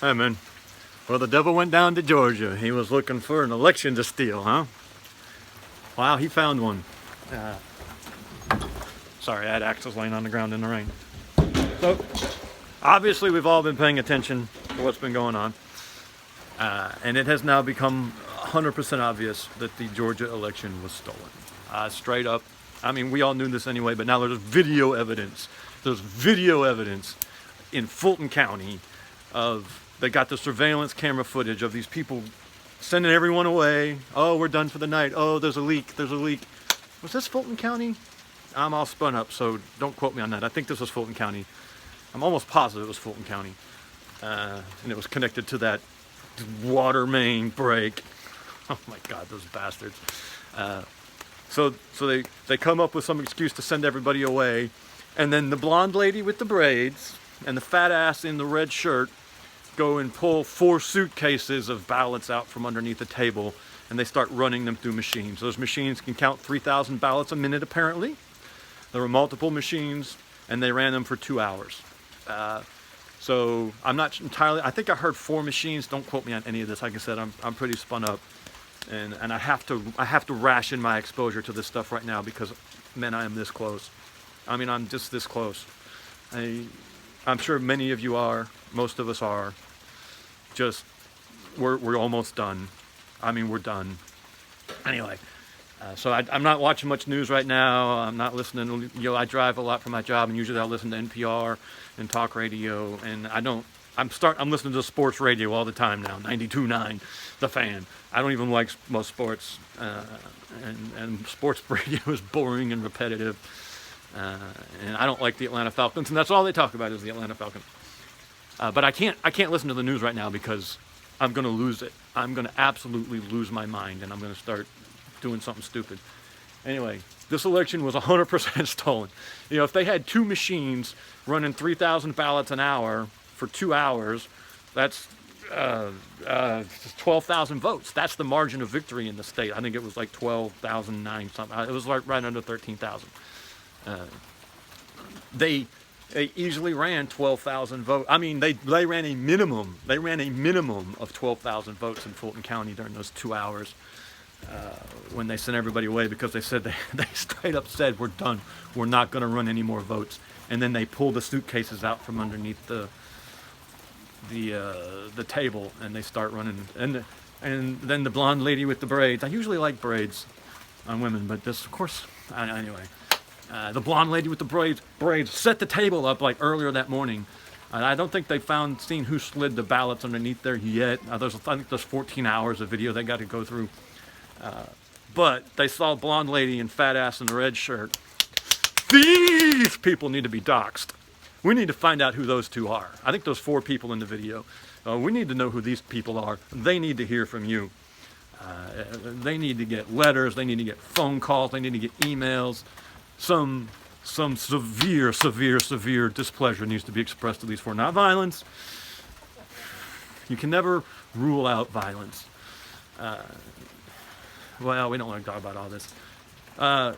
Hey, man. Well, the devil went down to Georgia. He was looking for an election to steal, huh? Wow, he found one. Uh, Sorry, I had axes laying on the ground in the rain. So, obviously, we've all been paying attention to what's been going on. And it has now become 100% obvious that the Georgia election was stolen. Straight up. I mean, we all knew this anyway, but now there's video evidence. There's video evidence in Fulton County of, they got the surveillance camera footage of these people sending everyone away. Oh, we're done for the night. Oh, there's a leak. There's a leak. Was this Fulton County? I'm all spun up, so don't quote me on that. I think this was Fulton County. I'm almost positive it was Fulton County. And it was connected to that water main break. Oh my God, those bastards. So they come up with some excuse to send everybody away. And then the blonde lady with the braids and the fat ass in the red shirt go and pull 4 suitcases of ballots out from underneath the table, and they start running them through machines. Those machines can count 3,000 ballots a minute, apparently. There were multiple machines, and they ran them for 2 hours. So I'm not entirely, I think I heard 4 machines. Don't quote me on any of this. Like I said, I'm pretty spun up, and I have to ration my exposure to this stuff right now because, man, I am this close. I mean, I'm just this close. I'm sure many of you are. Most of us are. Just, we're almost done. I mean, we're done. Anyway, so I'm not watching much news right now. I'm not listening. I drive a lot for my job, and usually I'll listen to NPR and talk radio. And I'm listening to sports radio all the time now. 92.9, The Fan. I don't even like most sports, and sports radio is boring and repetitive. And I don't like the Atlanta Falcons, and that's all they talk about is the Atlanta Falcons. But I can't listen to the news right now because I'm going to lose it. I'm going to absolutely lose my mind, and I'm going to start doing something stupid. Anyway, this election was 100% stolen. You know, if they had 2 machines running 3,000 ballots an hour for 2 hours, that's 12,000 votes. That's the margin of victory in the state. I think it was like 12,009 something. It was like right under 13,000. They easily ran 12,000 votes. I mean, they ran a minimum. They ran a minimum of 12,000 votes in Fulton County during those 2 hours when they sent everybody away because they said they straight up said, we're done. We're not going to run any more votes. And then they pulled the suitcases out from underneath the table and they start running. And then the blonde lady with the braids. I usually like braids on women, but this, of course, anyway. The blonde lady with the braids set the table up like earlier that morning. I don't think they seen who slid the ballots underneath there yet. I think there's 14 hours of video they got to go through. But they saw blonde lady and fat ass in the red shirt. These people need to be doxxed. We need to find out who those 2 are. I think those 4 people in the video. We need to know who these people are. They need to hear from you. They need to get letters. They need to get phone calls. They need to get emails. Some severe displeasure needs to be expressed to these 4. Not violence. You can never rule out violence. Well, we don't want to talk about all this.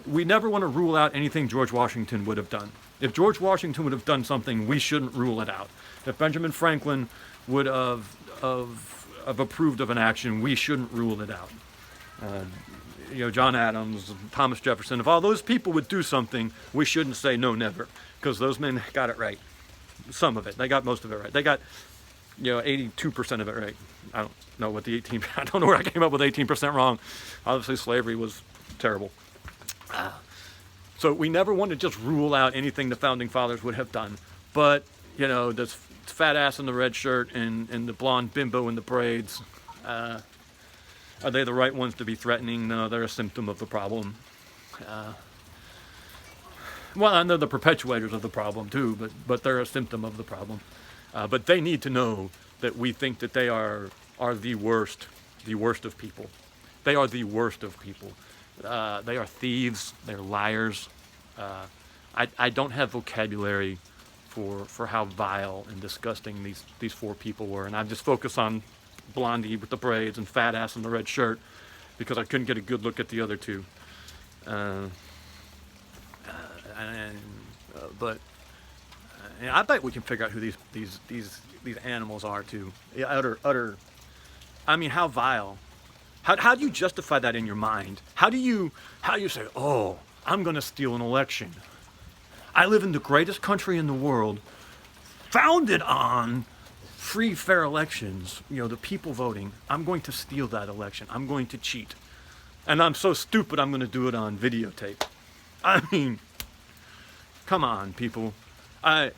We never want to rule out anything George Washington would have done. If George Washington would have done something, we shouldn't rule it out. If Benjamin Franklin would have approved of an action, we shouldn't rule it out. John Adams, Thomas Jefferson, if all those people would do something, we shouldn't say no, never, because those men got it right. Some of it. They got most of it right. They got, 82% of it right. I don't know what the 18%, I don't know where I came up with 18% wrong. Obviously, slavery was terrible. So we never want to just rule out anything the Founding Fathers would have done. But, this fat ass in the red shirt and the blonde bimbo in the braids, are they the right ones to be threatening? No, they're a symptom of the problem. Well, and they're the perpetuators of the problem too, but they're a symptom of the problem. But they need to know that we think that they are the worst of people. They are the worst of people. They are thieves. They're liars. I don't have vocabulary for how vile and disgusting these 4 people were, and I'm just focused on blondie with the braids and fat ass in the red shirt because I couldn't get a good look at the other 2. But And I bet we can figure out who these animals are too. Yeah, utter. I mean, how vile. How do you justify that in your mind? How do you say, oh, I'm going to steal an election? I live in the greatest country in the world, founded on free, fair elections, the people voting. I'm going to steal that election. I'm going to cheat. And I'm so stupid, I'm going to do it on videotape. I mean, come on, people. I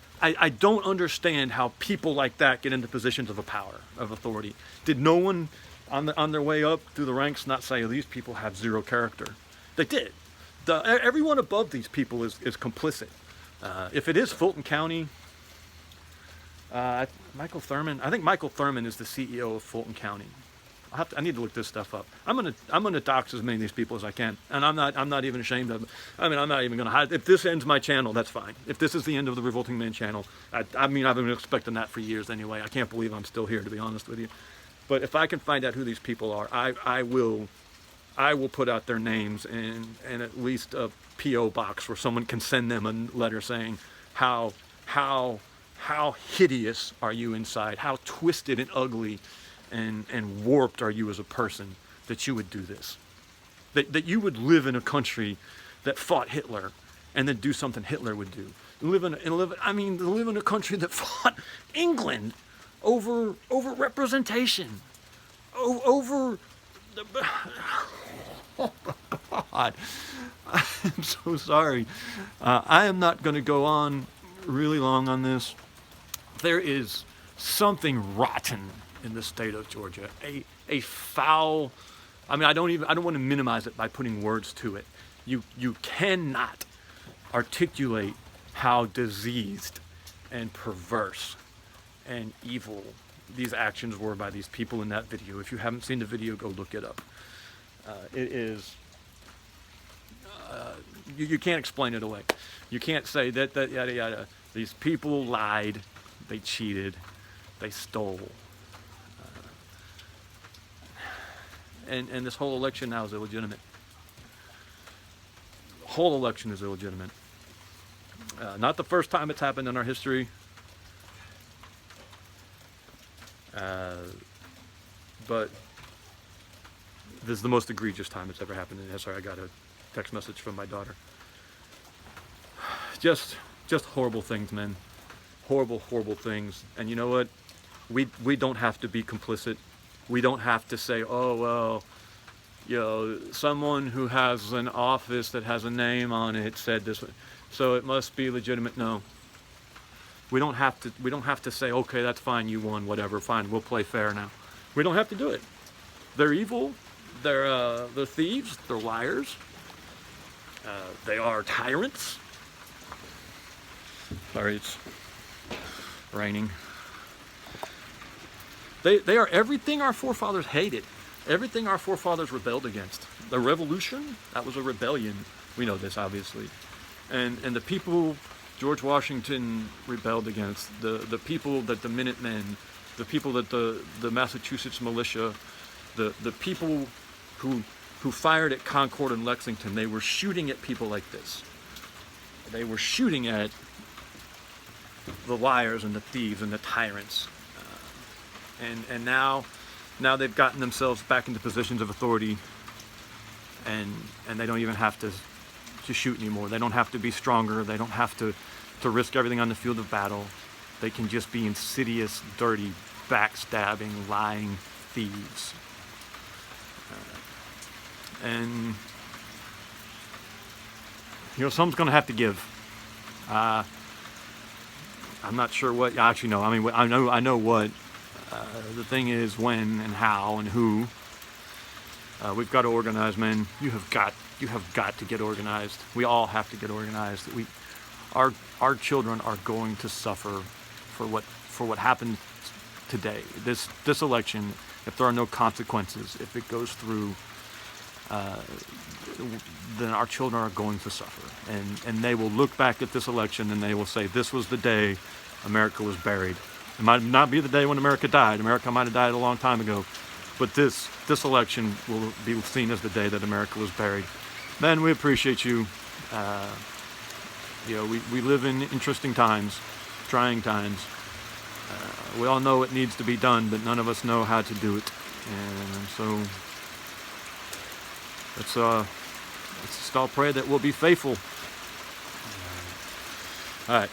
don't understand how people like that get into positions of power, of authority. Did no one on their way up through the ranks not say, these people have zero character? They did. Everyone above these people is complicit. If it is Fulton County, Michael Thurman. I think Michael Thurman is the CEO of Fulton County. I need to look this stuff up. I'm gonna dox as many of these people as I can, and I'm not even ashamed of it. I mean, I'm not even gonna hide. If this ends my channel, that's fine. If this is the end of the Revolting Man channel, I mean, I've been expecting that for years anyway. I can't believe I'm still here, to be honest with you. But if I can find out who these people are, I will put out their names and at least a P.O. box where someone can send them a letter saying how hideous are you inside, how twisted and ugly and warped are you as a person that you would do this, that you would live in a country that fought Hitler and then do something Hitler would do. Live in a country that fought England over representation, over the, oh God, I'm so sorry. I am not going to go on really long on this. There is something rotten in the state of Georgia, a foul. I mean, I don't want to minimize it by putting words to it. You cannot articulate how diseased and perverse and evil these actions were by these people in that video. If you haven't seen the video, go look it up. It is. You can't explain it away. You can't say that yada yada. These people lied, they cheated, they stole. And this whole election now is illegitimate. The whole election is illegitimate. Not the first time it's happened in our history. But this is the most egregious time it's ever happened. And sorry, I got a text message from my daughter. Just horrible things, man. Horrible things. And you know what? We don't have to be complicit. We don't have to say, oh, well, someone who has an office that has a name on it said this, so it must be legitimate. No. We don't have to say, okay, that's fine, you won, whatever, fine, we'll play fair now. We don't have to do it. They're evil. They're thieves. They're liars. They are tyrants. Sorry, it's raining. They are everything our forefathers hated, everything our forefathers rebelled against. The revolution, that was a rebellion. We know this, obviously. And the people George Washington rebelled against, the people that the Minutemen, the people that the Massachusetts militia, the people who fired at Concord and Lexington, they were shooting at people like this. They were shooting at the liars and the thieves and the tyrants. And now they've gotten themselves back into positions of authority, and they don't even have to shoot anymore. They don't have to be stronger. They don't have to risk everything on the field of battle. They can just be insidious, dirty, backstabbing, lying thieves. And someone's going to have to give. I'm not sure what. Actually, no. I mean, I know what. The thing is when and how and who. We've got to organize, men. You have got to get organized. We all have to get organized. Our children are going to suffer for what happened today. This election, if there are no consequences, if it goes through, then our children are going to suffer. And they will look back at this election and they will say, this was the day America was buried. It might not be the day when America died. America might have died a long time ago. But this election will be seen as the day that America was buried. Men, we appreciate you. We live in interesting times. trying times. We all know it needs to be done, but none of us know how to do it. And so let's just all pray that we'll be faithful. All right.